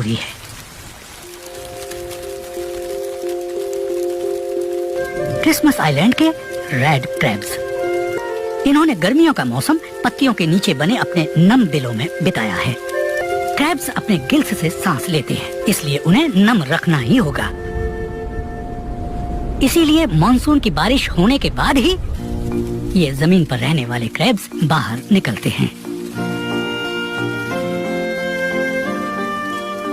जरूरी है। Christmas island के रेड क्रैब्स। इन्होंने गर्मियों का मौसम पत्तियों के नीचे बने अपने नम बिलों में बिताया है। क्रैब्स अपने गिल्स से सांस लेते हैं, इसलिए उन्हें नम रखना ही होगा। इसीलिए मानसून की बारिश होने के बाद ही ये जमीन पर रहने वाले क्रैब्स बाहर निकलते हैं।